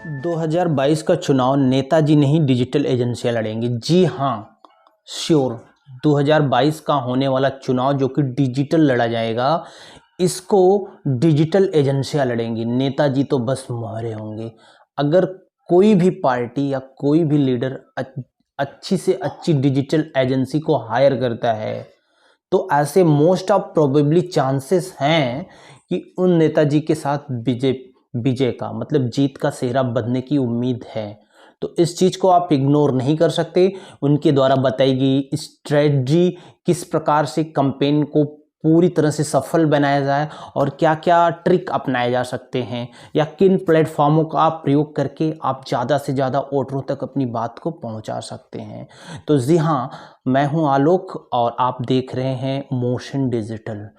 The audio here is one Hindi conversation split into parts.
2022 का चुनाव नेताजी नहीं डिजिटल एजेंसियां लड़ेंगी। जी हाँ, श्योर 2022 का होने वाला चुनाव जो कि डिजिटल लड़ा जाएगा, इसको डिजिटल एजेंसियां लड़ेंगी। नेताजी तो बस मोहरे होंगे। अगर कोई भी पार्टी या कोई भी लीडर अच्छी से अच्छी डिजिटल एजेंसी को हायर करता है तो ऐसे मोस्ट ऑफ प्रोबेबली चांसेस हैं कि उन नेताजी के साथ विजय का मतलब जीत का सेहरा बनने की उम्मीद है। तो इस चीज़ को आप इग्नोर नहीं कर सकते। उनके द्वारा बताई गई स्ट्रेटजी, किस प्रकार से कैंपेन को पूरी तरह से सफल बनाया जाए और क्या क्या ट्रिक अपनाए जा सकते हैं या किन प्लेटफॉर्मों का आप प्रयोग करके आप ज़्यादा से ज़्यादा वोटरों तक अपनी बात को पहुंचा सकते हैं। तो जी हाँ, मैं हूं आलोक और आप देख रहे हैं Motion Digital,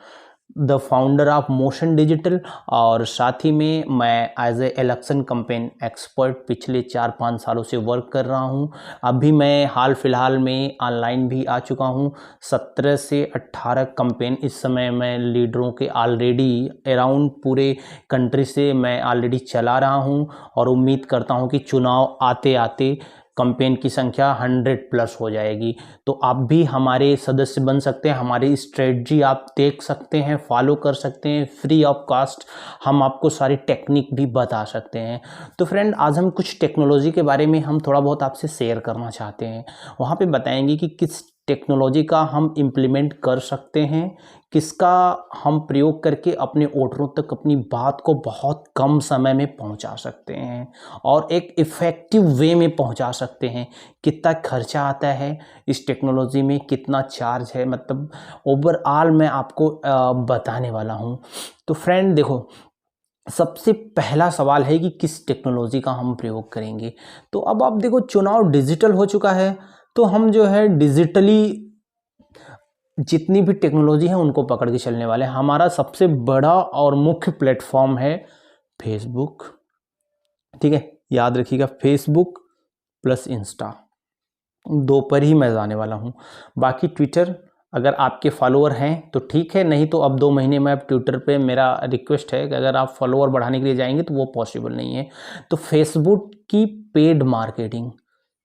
the founder of Motion Digital. और साथ ही में मैं as a election campaign expert पिछले 4-5 सालों से वर्क कर रहा हूं। अभी मैं हाल फिलहाल में ऑनलाइन भी आ चुका हूं। 17 से 18 कैंपेन इस समय मैं लीडरों के ऑलरेडी अराउंड पूरे कंट्री से मैं ऑलरेडी चला रहा हूं और उम्मीद करता हूं कि चुनाव आते आते कैंपेन की संख्या 100+ हो जाएगी। तो आप भी हमारे सदस्य बन सकते हैं। हमारी स्ट्रेटजी आप देख सकते हैं, फॉलो कर सकते हैं, फ्री ऑफ कॉस्ट हम आपको सारी टेक्निक भी बता सकते हैं। तो फ्रेंड, आज हम कुछ टेक्नोलॉजी के बारे में हम थोड़ा बहुत आपसे शेयर करना चाहते हैं। वहाँ पे बताएंगे कि किस टेक्नोलॉजी का हम इम्प्लीमेंट कर सकते हैं, किसका हम प्रयोग करके अपने वोटरों तक अपनी बात को बहुत कम समय में पहुंचा सकते हैं और एक इफ़ेक्टिव वे में पहुंचा सकते हैं। कितना खर्चा आता है इस टेक्नोलॉजी में, कितना चार्ज है, मतलब ओवरऑल मैं आपको बताने वाला हूं। तो फ्रेंड देखो, सबसे पहला सवाल है कि किस टेक्नोलॉजी का हम प्रयोग करेंगे। तो अब आप देखो, चुनाव डिजिटल हो चुका है तो हम जो है डिजिटली जितनी भी टेक्नोलॉजी है उनको पकड़ के चलने वाले हैं। हमारा सबसे बड़ा और मुख्य प्लेटफॉर्म है फेसबुक। ठीक है, याद रखिएगा, फेसबुक प्लस इंस्टा, दो पर ही मैं जाने वाला हूँ। बाकी ट्विटर अगर आपके फॉलोअर हैं तो ठीक है, नहीं तो अब 2 महीने में अब ट्विटर पे मेरा रिक्वेस्ट है कि अगर आप फॉलोअर बढ़ाने के लिए जाएंगे तो वो पॉसिबल नहीं है। तो फेसबुक की पेड मार्केटिंग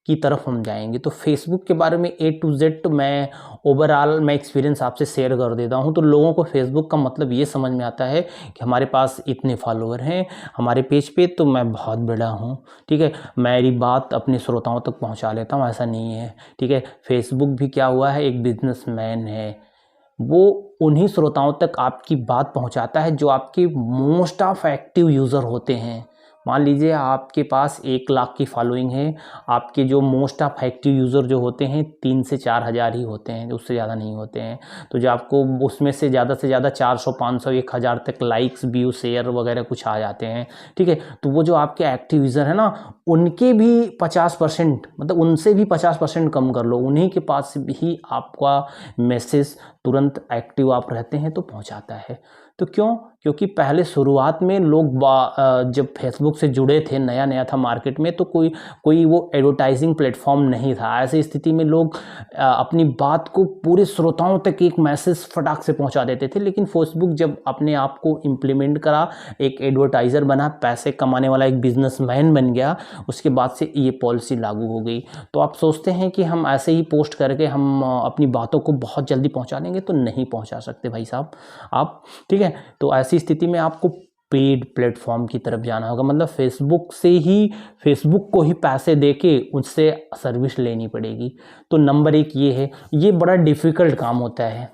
की तरफ हम जाएंगे। तो फेसबुक के बारे में A to Z मैं ओवरऑल मैं एक्सपीरियंस आपसे शेयर कर देता हूं। तो लोगों को फेसबुक का मतलब ये समझ में आता है कि हमारे पास इतने फॉलोअर हैं हमारे पेज पे तो मैं बहुत बड़ा हूं। ठीक है, मेरी बात अपने श्रोताओं तक पहुंचा लेता हूं, ऐसा नहीं है। ठीक है, फेसबुक भी क्या हुआ है, एक बिजनेसमैन है। वो उन्हीं श्रोताओं तक आपकी बात पहुंचाता है जो आपके मोस्ट ऑफ एक्टिव यूज़र होते हैं। मान लीजिए आपके पास 1 लाख की फॉलोइंग है, आपके जो मोस्ट ऑफ एक्टिव यूज़र जो होते हैं 3 से 4 हज़ार ही होते हैं, उससे ज़्यादा नहीं होते हैं। तो जो आपको उसमें से ज़्यादा 400, 500, 1000 तक लाइक्स, व्यू, शेयर वगैरह कुछ आ जाते हैं। ठीक है, तो वो जो आपके एक्टिव यूज़र है ना, उनके भी 50%, मतलब उनसे भी 50% कम कर लो, उन्हीं के पास ही आपका मैसेज तुरंत एक्टिव आप रहते हैं तो पहुंचाता है। तो क्यों? क्योंकि पहले शुरुआत में लोग जब फेसबुक से जुड़े थे, नया नया था मार्केट में, तो कोई वो एडवर्टाइजिंग प्लेटफॉर्म नहीं था। ऐसी स्थिति में लोग अपनी बात को पूरे श्रोताओं तक एक मैसेज फटाक से पहुंचा देते थे। लेकिन फेसबुक जब अपने आप को इम्प्लीमेंट करा, एक एडवर्टाइज़र बना, पैसे कमाने वाला एक बिजनेसमैन बन गया, उसके बाद से ये पॉलिसी लागू हो गई। तो आप सोचते हैं कि हम ऐसे ही पोस्ट करके हम अपनी बातों को बहुत जल्दी पहुँचा देंगे, तो नहीं पहुँचा सकते भाई साहब आप। ठीक है, तो ऐसी स्थिति में आपको पेड प्लेटफॉर्म की तरफ जाना होगा, मतलब फेसबुक को ही पैसे देके उससे सर्विस लेनी पड़ेगी। तो नंबर 1 ये है, ये बड़ा डिफ़िकल्ट काम होता है।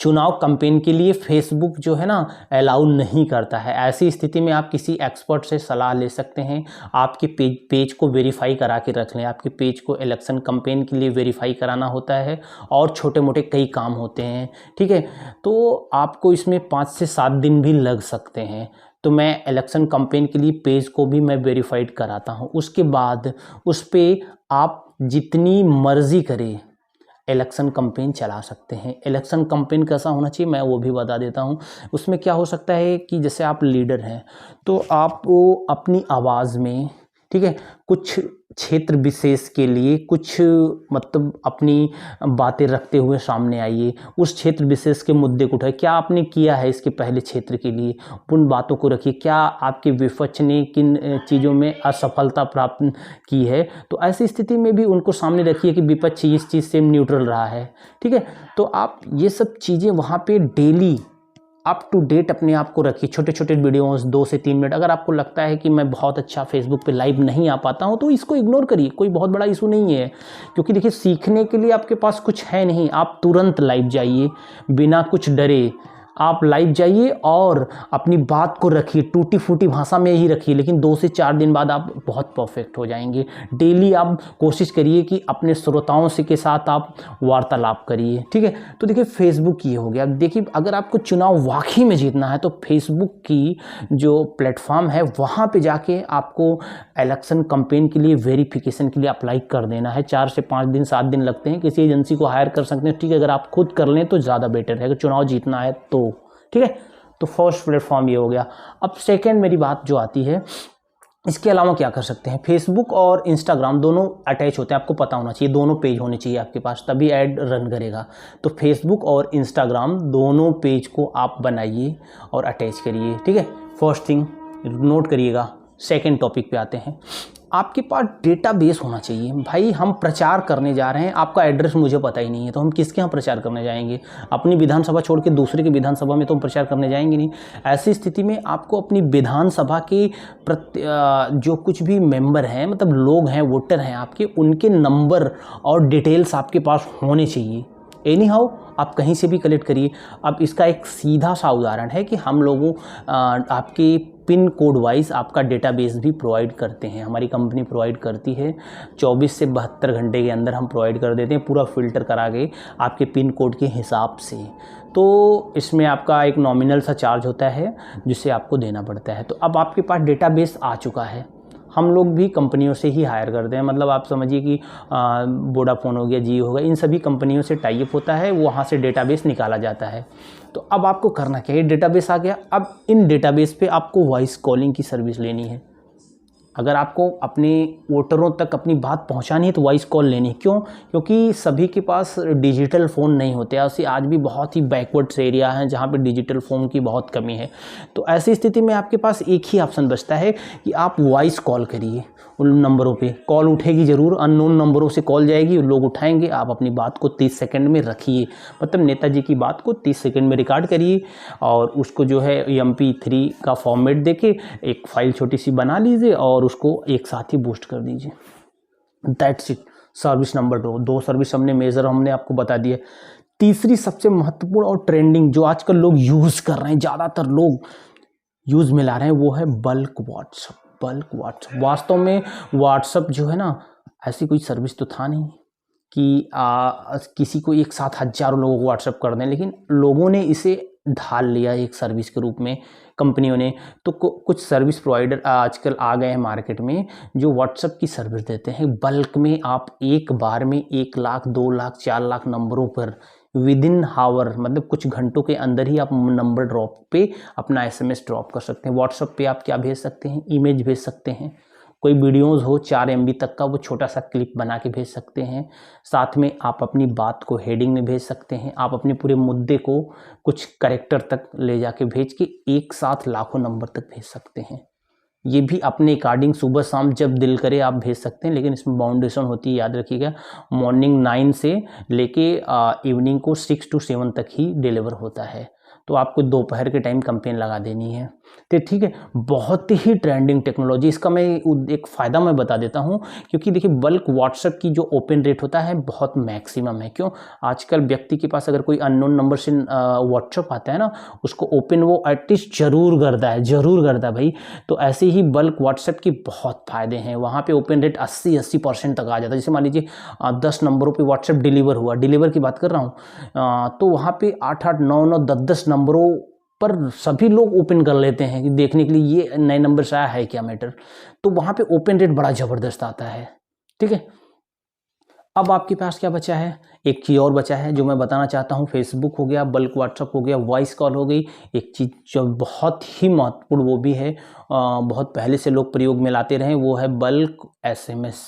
चुनाव कैंपेन के लिए फेसबुक जो है ना अलाउ नहीं करता है। ऐसी स्थिति में आप किसी एक्सपर्ट से सलाह ले सकते हैं। आपके पेज को वेरीफाई करा के रख लें। आपके पेज को इलेक्शन कैंपेन के लिए वेरीफाई कराना होता है और छोटे मोटे कई काम होते हैं। ठीक है, तो आपको इसमें 5 से 7 दिन भी लग सकते हैं। तो मैं इलेक्शन कैंपेन के लिए पेज को भी मैं वेरीफाइड कराता हूँ। उसके बाद उस पर आप जितनी मर्जी करें इलेक्शन कैंपेन चला सकते हैं। इलेक्शन कैंपेन कैसा होना चाहिए मैं वो भी बता देता हूँ। उसमें क्या हो सकता है कि जैसे आप लीडर हैं तो आप वो अपनी आवाज़ में ठीक है, कुछ क्षेत्र विशेष के लिए कुछ मतलब अपनी बातें रखते हुए सामने आइए, उस क्षेत्र विशेष के मुद्दे को उठाइए। क्या आपने किया है इसके पहले क्षेत्र के लिए, उन बातों को रखिए। क्या आपके विपक्ष ने किन चीज़ों में असफलता प्राप्त की है, तो ऐसी स्थिति में भी उनको सामने रखिए कि विपक्ष इस चीज़ से न्यूट्रल रहा है। ठीक है, तो आप ये सब चीज़ें वहाँ पे डेली अप टू डेट अपने आप को रखिए। छोटे छोटे वीडियोस 2 से 3 मिनट। अगर आपको लगता है कि मैं बहुत अच्छा फेसबुक पे लाइव नहीं आ पाता हूँ तो इसको इग्नोर करिए, कोई बहुत बड़ा इशू नहीं है। क्योंकि देखिए सीखने के लिए आपके पास कुछ है नहीं, आप तुरंत लाइव जाइए बिना कुछ डरे। आप लाइव जाइए और अपनी बात को रखिए, टूटी फूटी भाषा में ही रखिए, लेकिन 2 से 4 दिन बाद आप बहुत परफेक्ट हो जाएंगे। डेली आप कोशिश करिए कि अपने श्रोताओं से के साथ आप वार्तालाप करिए। ठीक है, तो देखिए फेसबुक ये हो गया। देखिए अगर आपको चुनाव वाकई में जीतना है तो फेसबुक की जो प्लेटफॉर्म है वहाँ पे जाके आपको इलेक्शन कैंपेन के लिए वेरिफिकेशन के लिए अप्लाई कर देना है। 4 से 5 दिन 7 दिन लगते हैं, किसी एजेंसी को हायर कर सकते हैं। ठीक है, अगर आप खुद कर लें तो ज़्यादा बेटर है अगर चुनाव जीतना है तो। ठीक है, तो फर्स्ट प्लेटफॉर्म ये हो गया। अब सेकेंड मेरी बात जो आती है, इसके अलावा क्या कर सकते हैं। फेसबुक और इंस्टाग्राम दोनों अटैच होते हैं, आपको पता होना चाहिए, दोनों पेज होने चाहिए आपके पास, तभी ऐड रन करेगा। तो फेसबुक और इंस्टाग्राम दोनों पेज को आप बनाइए और अटैच करिए। ठीक है, फर्स्ट थिंग नोट करिएगा। सेकेंड टॉपिक पे आते हैं, आपके पास डेटाबेस होना चाहिए। भाई हम प्रचार करने जा रहे हैं, आपका एड्रेस मुझे पता ही नहीं है तो हम किसके यहाँ प्रचार करने जाएंगे। अपनी विधानसभा छोड़ के दूसरे के विधानसभा में तो हम प्रचार करने जाएंगे नहीं। ऐसी स्थिति में आपको अपनी विधानसभा के जो कुछ भी मेंबर हैं, मतलब लोग हैं, वोटर हैं आपके, उनके नंबर और डिटेल्स आपके पास होने चाहिए। एनी हाउ आप कहीं से भी कलेक्ट करिए। अब इसका एक सीधा सा उदाहरण है कि हम लोगों आपके पिन कोड वाइज आपका डेटाबेस भी प्रोवाइड करते हैं, हमारी कंपनी प्रोवाइड करती है। 24 से 72 घंटे के अंदर हम प्रोवाइड कर देते हैं, पूरा फिल्टर करा के आपके पिन कोड के हिसाब से। तो इसमें आपका एक नॉमिनल सा चार्ज होता है जिसे आपको देना पड़ता है। तो अब आपके पास डेटाबेस आ चुका है। हम लोग भी कंपनियों से ही हायर करते हैं, मतलब आप समझिए कि वोडाफोन हो गया, जियो हो गया, इन सभी कंपनियों से टाई अप होता है, वहाँ से डेटाबेस निकाला जाता है। तो अब आपको करना क्या है, डेटाबेस आ गया। अब इन डेटाबेस पे आपको वॉइस कॉलिंग की सर्विस लेनी है। अगर आपको अपने वोटरों तक अपनी बात पहुंचानी है तो वॉइस कॉल लेनी है। क्यों? क्योंकि सभी के पास डिजिटल फ़ोन नहीं होते, ऐसे आज भी बहुत ही बैकवर्ड्स एरिया हैं जहां पे डिजिटल फ़ोन की बहुत कमी है। तो ऐसी स्थिति में आपके पास एक ही ऑप्शन बचता है कि आप वॉइस कॉल करिए। उन नंबरों पे कॉल उठेगी ज़रूर, अननोन नंबरों से कॉल जाएगी, लोग उठाएंगे, आप अपनी बात को 30 सेकंड में रखिए। मतलब नेताजी की बात को 30 सेकंड में रिकॉर्ड करिए और उसको जो है MP3 का फॉर्मेट देके एक फाइल छोटी सी बना लीजिए और उसको एक साथ ही बूस्ट कर दीजिए। That's it. Service number 2 service हमने आपको बता दिया। तीसरी सबसे महत्वपूर्ण और ट्रेंडिंग जो आजकल लोग यूज़ कर रहे हैं, ज़्यादातर लोग यूज़ में ला रहे हैं, वो है बल्क व्हाट्सअप। वास्तव में व्हाट्सअप जो है ना, ऐसी कोई सर्विस तो था नहीं कि किसी को एक साथ हज़ारों लोगों को व्हाट्सअप कर दें, लेकिन लोगों ने इसे ढाल लिया एक सर्विस के रूप में, कंपनियों ने। तो कुछ सर्विस प्रोवाइडर आजकल आ गए हैं मार्केट में जो व्हाट्सएप की सर्विस देते हैं। बल्क में आप एक बार में 1 लाख 2 लाख 4 लाख नंबरों पर विद इन हावर, मतलब कुछ घंटों के अंदर ही आप नंबर ड्रॉप पे अपना SMS ड्रॉप कर सकते हैं। व्हाट्सएप पे आप क्या भेज सकते हैं, इमेज भेज सकते हैं, कोई वीडियोज़ हो 4 MB तक का, वो छोटा सा क्लिप बना के भेज सकते हैं। साथ में आप अपनी बात को हेडिंग में भेज सकते हैं, आप अपने पूरे मुद्दे को कुछ कैरेक्टर तक ले जाके भेज के एक साथ लाखों नंबर तक भेज सकते हैं। ये भी अपने अकॉर्डिंग सुबह शाम जब दिल करे आप भेज सकते हैं, लेकिन इसमें बाउंडेशन होती है, याद रखिएगा। मॉर्निंग 9 से लेके इवनिंग को 6 to 7 तक ही डिलीवर होता है। तो आपको दोपहर के टाइम कैंपेन लगा देनी है। तो ठीक है, बहुत ही ट्रेंडिंग टेक्नोलॉजी। इसका मैं एक फ़ायदा मैं बता देता हूँ, क्योंकि देखिए बल्क व्हाट्सएप की जो ओपन रेट होता है बहुत मैक्सिमम है। क्यों? आजकल व्यक्ति के पास अगर कोई अननोन नंबर से व्हाट्सएप आता है ना, उसको ओपन वो एटलीस्ट जरूर करता है भाई। तो ऐसे ही बल्क व्हाट्सएप की बहुत फ़ायदे हैं। वहाँ पर ओपन रेट 80% तक आ जाता है। जैसे मान लीजिए 10 नंबरों पर व्हाट्सएप डिलीवर की बात कर रहा हूँ, तो वहाँ पर 8-8, 9-9, 10-10 नंबरों पर सभी लोग ओपन कर लेते हैं कि देखने के लिए ये नए नंबर से आया है क्या मैटर। तो वहाँ पे ओपन रेट बड़ा ज़बरदस्त आता है। ठीक है, अब आपके पास क्या बचा है, एक चीज़ और बचा है जो मैं बताना चाहता हूँ। फेसबुक हो गया, बल्क व्हाट्सअप हो गया, वॉइस कॉल हो गई। एक चीज़ जो बहुत ही महत्वपूर्ण वो भी है, बहुत पहले से लोग प्रयोग में लाते रहे, वो है बल्क एसएमएस।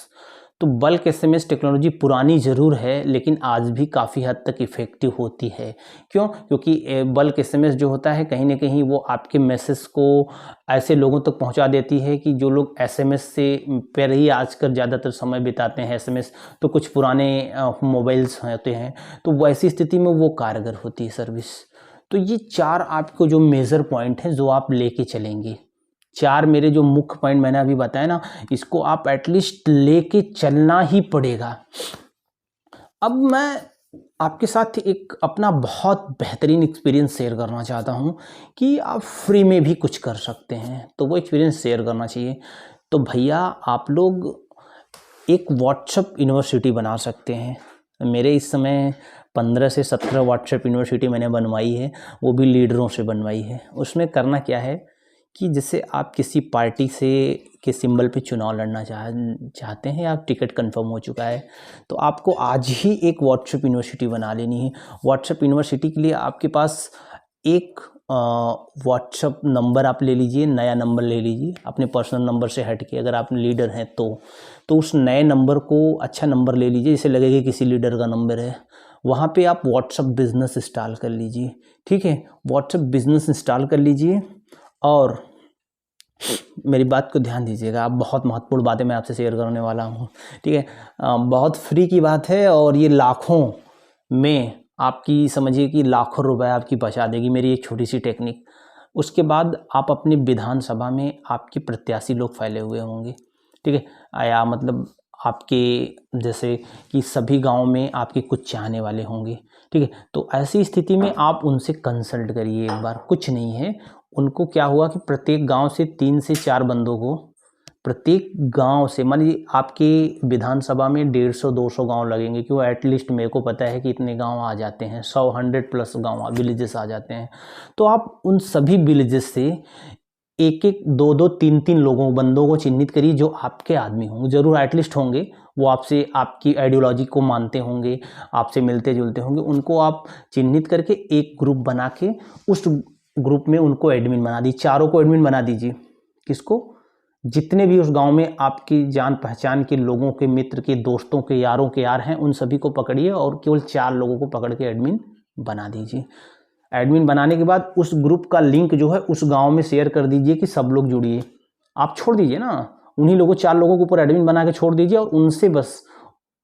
तो बल्क एसएमएस टेक्नोलॉजी पुरानी ज़रूर है लेकिन आज भी काफ़ी हद तक इफ़ेक्टिव होती है। क्यों? क्योंकि बल्क एसएमएस जो होता है कहीं ना कहीं वो आपके मैसेज को ऐसे लोगों तक पहुंचा देती है कि जो लोग एसएमएस से पर ही आजकल ज़्यादातर समय बिताते हैं। एसएमएस तो कुछ पुराने मोबाइल्स होते हैं, तो वैसी स्थिति में वो कारगर होती है सर्विस। तो ये 4 आपको जो मेजर पॉइंट हैं जो आप लेके चलेंगे, 4 मेरे जो मुख्य पॉइंट मैंने अभी बताया ना, इसको आप एटलीस्ट लेके चलना ही पड़ेगा। अब मैं आपके साथ एक अपना बहुत बेहतरीन एक्सपीरियंस शेयर करना चाहता हूँ कि आप फ्री में भी कुछ कर सकते हैं, तो वो एक्सपीरियंस शेयर करना चाहिए। तो भैया आप लोग एक व्हाट्सएप यूनिवर्सिटी बना सकते हैं। मेरे इस समय 15 से 17 व्हाट्सएप यूनिवर्सिटी मैंने बनवाई है, वो भी लीडरों से बनवाई है। उसमें करना क्या है कि जैसे आप किसी पार्टी से के सिंबल पे चुनाव लड़ना चाहते हैं, आप टिकट कंफर्म हो चुका है, तो आपको आज ही एक व्हाट्सएप यूनिवर्सिटी बना लेनी है। व्हाट्सएप यूनिवर्सिटी के लिए आपके पास एक व्हाट्सएप नंबर आप ले लीजिए, नया नंबर ले लीजिए अपने पर्सनल नंबर से हट के, अगर आप लीडर हैं तो उस नए नंबर को अच्छा नंबर ले लीजिए, जैसे लगेगा किसी लीडर का नंबर है। वहाँ पे आप व्हाट्सएप बिजनेस इंस्टॉल कर लीजिए, ठीक है, व्हाट्सएप बिजनेस इंस्टॉल कर लीजिए। और मेरी बात को ध्यान दीजिएगा, आप बहुत महत्वपूर्ण बातें मैं आपसे शेयर करने वाला हूँ, ठीक है। बहुत फ्री की बात है और ये लाखों में आपकी समझिए कि लाखों रुपए आपकी बचा देगी मेरी एक छोटी सी टेक्निक। उसके बाद आप अपनी विधानसभा में आपके प्रत्याशी लोग फैले हुए होंगे, ठीक है, या मतलब आपके जैसे कि सभी गांव में आपके कुछ चाहने वाले होंगे, ठीक है। तो ऐसी स्थिति में आप उनसे कंसल्ट करिए एक बार, कुछ नहीं है। उनको क्या हुआ कि प्रत्येक गांव से 3 से 4 बंदों को, प्रत्येक गांव से, मान लीजिए आपके विधानसभा में 150-200 गांव लगेंगे, क्यों एटलीस्ट मेरे को पता है कि इतने गांव आ जाते हैं, 100 गांव विलेजेस आ जाते हैं। तो आप उन सभी विलेजेस से एक एक 2-2 3-3 बंदों को चिन्हित करिए जो आपके आदमी होंगे, जरूर एटलीस्ट होंगे, वो आपसे आपकी आइडियोलॉजी को मानते होंगे, आपसे मिलते जुलते होंगे। उनको आप चिन्हित करके एक ग्रुप बना के उस ग्रुप में उनको एडमिन बना दीजिए, चारों को एडमिन बना दीजिए। किसको? जितने भी उस गांव में आपकी जान पहचान के लोगों के, मित्र के, दोस्तों के, यारों के यार हैं, उन सभी को पकड़िए और केवल 4 लोगों को पकड़ के एडमिन बना दीजिए। एडमिन बनाने के बाद उस ग्रुप का लिंक जो है उस गांव में शेयर कर दीजिए कि सब लोग जुड़िए। आप छोड़ दीजिए ना, उन्हीं लोगों 4 लोगों के ऊपर एडमिन बना के छोड़ दीजिए और उनसे बस,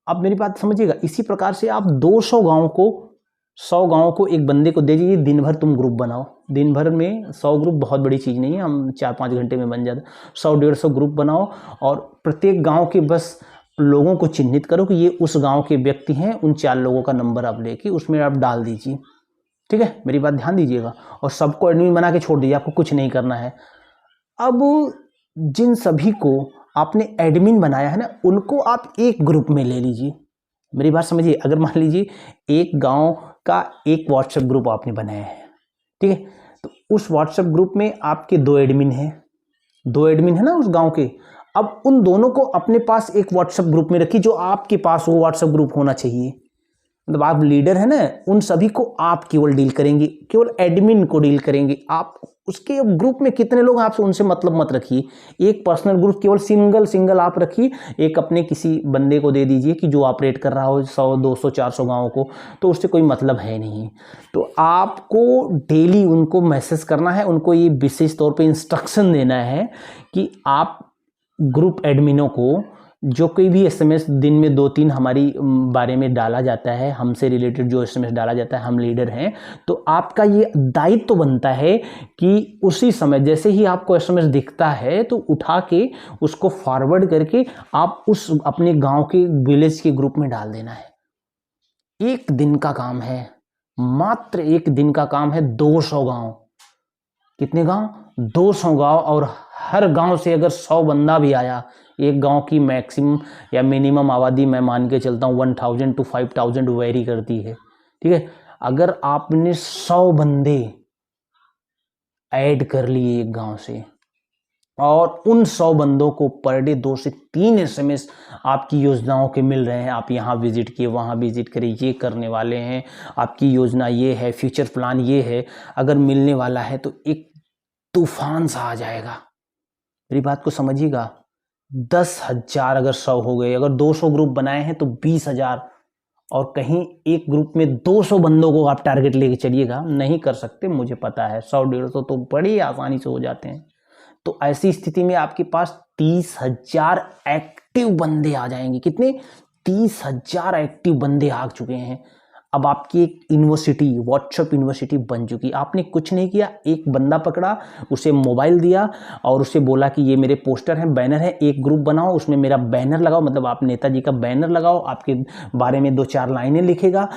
आप मेरी बात समझिएगा, इसी प्रकार से आप 200 गाँव को, 100 गाँव को एक बंदे को दे दीजिए, दिन भर तुम ग्रुप बनाओ। दिन भर में 100 ग्रुप बहुत बड़ी चीज़ नहीं है, हम 4-5 घंटे में बन जाता। 100-150 ग्रुप बनाओ और प्रत्येक गांव के बस लोगों को चिन्हित करो कि ये उस गांव के व्यक्ति हैं, उन 4 लोगों का नंबर आप लेके उसमें आप डाल दीजिए, ठीक है। मेरी बात ध्यान दीजिएगा और सबको एडमिन बना के छोड़ दीजिए, आपको कुछ नहीं करना है। अब जिन सभी को आपने एडमिन बनाया है ना, उनको आप एक ग्रुप में ले लीजिए। मेरी बात समझिए, अगर मान लीजिए एक गांव का एक व्हाट्सएप ग्रुप आपने बनाया है, ठीक है, तो उस व्हाट्सएप ग्रुप में आपके 2 एडमिन हैं, 2 एडमिन है ना उस गांव के। अब उन दोनों को अपने पास एक व्हाट्सएप ग्रुप में रखिए, जो आपके पास वो व्हाट्सएप ग्रुप होना चाहिए। मतलब आप लीडर है ना, उन सभी को आप केवल डील करेंगे, केवल एडमिन को डील करेंगे आप। उसके ग्रुप में कितने लोग आपसे उनसे मतलब मत रखिए, एक पर्सनल ग्रुप केवल सिंगल आप रखिए। एक अपने किसी बंदे को दे दीजिए कि जो ऑपरेट कर रहा हो 100-200-400 गाँवों को, तो उससे कोई मतलब है नहीं। तो आपको डेली उनको मैसेज करना है, उनको ये विशेष तौर पे इंस्ट्रक्शन देना है कि आप ग्रुप एडमिनों को जो कोई भी एसएमएस दिन में 2-3 हमारी बारे में डाला जाता है, हमसे रिलेटेड जो एसएमएस डाला जाता है, हम लीडर हैं, तो आपका ये दायित्व तो बनता है कि उसी समय जैसे ही आपको एसएमएस दिखता है तो उठा के उसको फॉरवर्ड करके आप उस अपने गांव के, विलेज के ग्रुप में डाल देना है। 1 दिन का काम है, मात्र 1 दिन का काम है। 200 गांव, कितने गांव? 200 गांव। और हर गांव से अगर 100 बंदा भी आया, एक गांव की मैक्सिमम या मिनिमम आबादी मैं मान के चलता हूँ 1000 to 5000 वेरी करती है, ठीक है। अगर आपने 100 बंदे ऐड कर लिए एक गांव से, और उन 100 बंदों को पर डे 2 से 3 SMS आपकी योजनाओं के मिल रहे हैं। आप यहाँ विजिट किए, वहाँ विजिट करिए, ये करने वाले हैं, आपकी योजना ये है, फ्यूचर प्लान ये है, अगर मिलने वाला है तो एक तूफान सा आ जाएगा। मेरी बात को समझिएगा। 10,000 अगर 100 हो गए, अगर 200 ग्रुप बनाए हैं तो 20,000, और कहीं एक ग्रुप में 200 बंदों को आप टारगेट लेके चलिएगा, नहीं कर सकते मुझे पता है, 100-150 तो बड़ी आसानी से हो जाते हैं। तो ऐसी स्थिति में आपके पास 30,000 एक्टिव बंदे आ जाएंगे। कितने? 30,000 एक्टिव बंदे आ चुके हैं। अब आपकी एक यूनिवर्सिटी, व्हाट्सएप यूनिवर्सिटी बन चुकी। आपने कुछ नहीं किया, एक बंदा पकड़ा, उसे मोबाइल दिया और उसे बोला कि ये मेरे पोस्टर हैं, बैनर है, एक ग्रुप बनाओ, उसमें मेरा बैनर लगाओ, मतलब आप नेताजी का बैनर लगाओ, आपके बारे में 2-4 लाइनें लिखेगा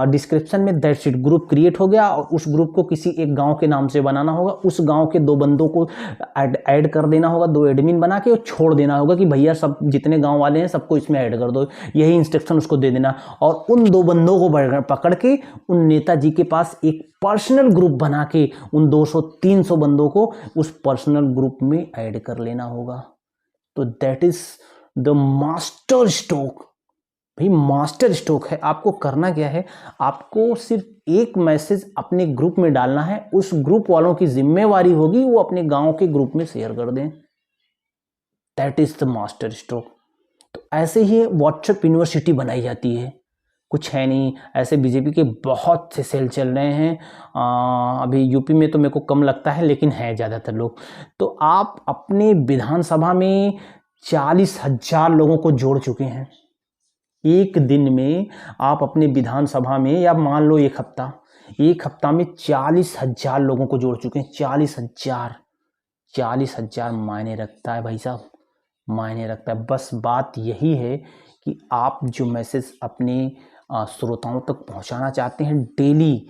डिस्क्रिप्शन में, दैट्स इट। ग्रुप क्रिएट हो गया और उस ग्रुप को किसी एक गाँव के नाम से बनाना होगा। उस गाँव के 2 बंदों को ऐड कर देना होगा, 2 एडमिन बना के, और छोड़ देना होगा कि भैया सब जितने गाँव वाले हैं सबको इसमें ऐड कर दो, यही इंस्ट्रक्शन उसको दे देना। और उन 2 बंदों को पकड़ के उन नेताजी के पास एक पर्सनल ग्रुप बना के उन 200-300 बंदों को उस पर्सनल ग्रुप में ऐड कर लेना होगा। तो that is the master stroke. भाई मास्टर स्ट्रोक है। आपको करना क्या है, आपको सिर्फ एक मैसेज अपने ग्रुप में डालना है, उस ग्रुप वालों की जिम्मेवारी होगी वो अपने गांव के ग्रुप में शेयर कर दें। That is the master stroke. तो ऐसे ही व्हाट्सएप यूनिवर्सिटी बनाई जाती है। कुछ है नहीं, ऐसे बीजेपी के बहुत से सेल चल रहे हैं। अभी यूपी में तो मेरे को कम लगता है, लेकिन है ज़्यादातर लोग। तो आप अपने विधानसभा में 40,000 लोगों को जोड़ चुके हैं। एक दिन में आप अपने विधानसभा में, या मान लो एक हफ्ता में 40,000 लोगों को जोड़ चुके हैं। 40,000 मायने रखता है भाई साहब, मायने रखता है। बस बात यही है कि आप जो मैसेज अपने श्रोताओं तक पहुंचाना चाहते हैं, डेली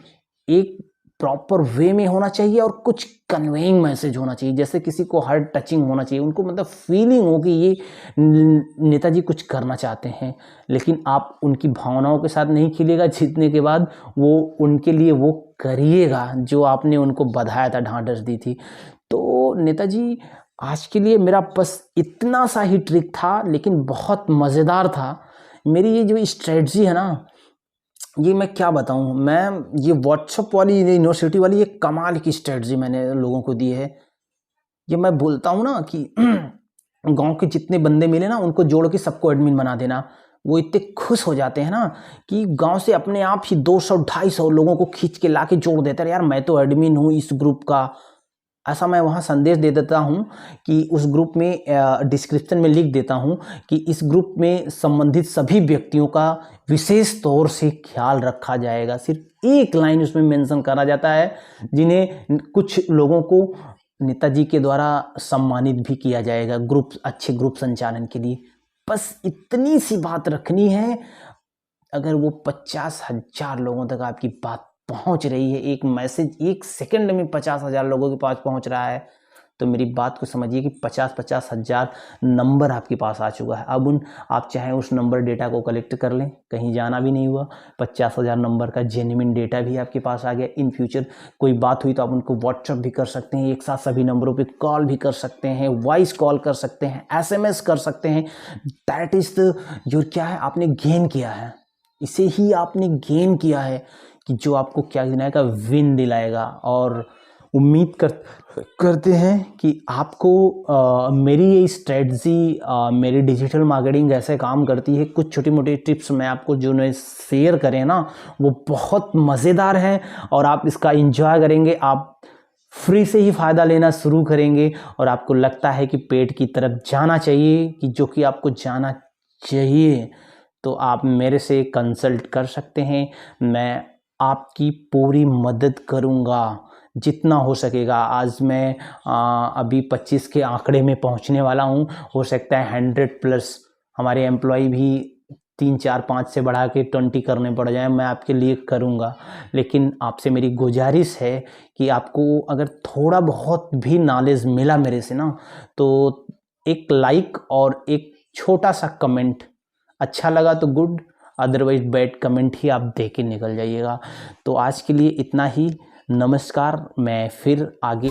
एक प्रॉपर वे में होना चाहिए और कुछ कन्वेइंग मैसेज होना चाहिए, जैसे किसी को हार्ट टचिंग होना चाहिए, उनको मतलब फीलिंग हो कि ये नेताजी कुछ करना चाहते हैं। लेकिन आप उनकी भावनाओं के साथ नहीं खेलिएगा, जीतने के बाद वो उनके लिए वो करिएगा जो आपने उनको बधाया था, ढांढस दी थी। तो नेताजी आज के लिए मेरा बस इतना सा ही ट्रिक था, लेकिन बहुत मज़ेदार था। मेरी ये जो स्ट्रेटजी है ना, ये मैं क्या बताऊं, मैं ये व्हाट्सएप वाली यूनिवर्सिटी वाली ये कमाल की स्ट्रेटजी मैंने लोगों को दी है। ये मैं बोलता हूं ना कि गांव के जितने बंदे मिले ना, उनको जोड़ के सबको एडमिन बना देना। वो इतने खुश हो जाते हैं ना कि गांव से अपने आप ही 200-250 लोगों को खींच के ला के जोड़ देते हैं। यार मैं तो एडमिन हूँ इस ग्रुप का, ऐसा मैं वहाँ संदेश दे देता हूँ कि उस ग्रुप में डिस्क्रिप्शन में लिख देता हूँ कि इस ग्रुप में संबंधित सभी व्यक्तियों का विशेष तौर से ख्याल रखा जाएगा। सिर्फ एक लाइन उसमें मेंशन करा जाता है, जिन्हें कुछ लोगों को नेताजी के द्वारा सम्मानित भी किया जाएगा ग्रुप, अच्छे ग्रुप संचालन के लिए। बस इतनी सी बात रखनी है। अगर वो 50,000 लोगों तक आपकी बात पहुंच रही है, एक मैसेज 1 सेकंड में 50,000 लोगों के पास पहुंच रहा है, तो मेरी बात को समझिए कि 50,000 नंबर आपके पास आ चुका है। अब आप चाहें उस नंबर डेटा को कलेक्ट कर लें, कहीं जाना भी नहीं हुआ। 50,000 नंबर का जेन्युइन डेटा भी आपके पास आ गया। इन फ्यूचर कोई बात हुई तो आप उनको व्हाट्सएप भी कर सकते हैं, एक साथ सभी नंबरों पे कॉल भी कर सकते हैं, वॉइस कॉल कर सकते हैं, SMS कर सकते हैं। दैट इज द जो क्या है आपने गेन किया है, इसे ही आपने गेन किया है कि जो आपको क्या दिलाएगा, विन दिलाएगा। और उम्मीद करते हैं कि आपको मेरी ये स्ट्रेटजी, मेरी डिजिटल मार्केटिंग ऐसे काम करती है। कुछ छोटी मोटी टिप्स मैं आपको जो ने शेयर करें ना, वो बहुत मज़ेदार हैं और आप इसका एंजॉय करेंगे। आप फ्री से ही फ़ायदा लेना शुरू करेंगे और आपको लगता है कि पेड की तरफ जाना चाहिए, कि जो कि आपको जाना चाहिए, तो आप मेरे से कंसल्ट कर सकते हैं। मैं आपकी पूरी मदद करूंगा जितना हो सकेगा। आज मैं अभी 25 के आंकड़े में पहुंचने वाला हूं, हो सकता है 100+ हमारे एम्प्लॉय भी 3, 4, 5 से बढ़ा के 20 करने पड़ जाए, मैं आपके लिए करूंगा। लेकिन आपसे मेरी गुजारिश है कि आपको अगर थोड़ा बहुत भी नॉलेज मिला मेरे से ना, तो एक लाइक और एक छोटा सा कमेंट, अच्छा लगा तो गुड, अदरवाइज बैड कमेंट ही आप दे के निकल जाइएगा। तो आज के लिए इतना ही। नमस्कार। मैं फिर आगे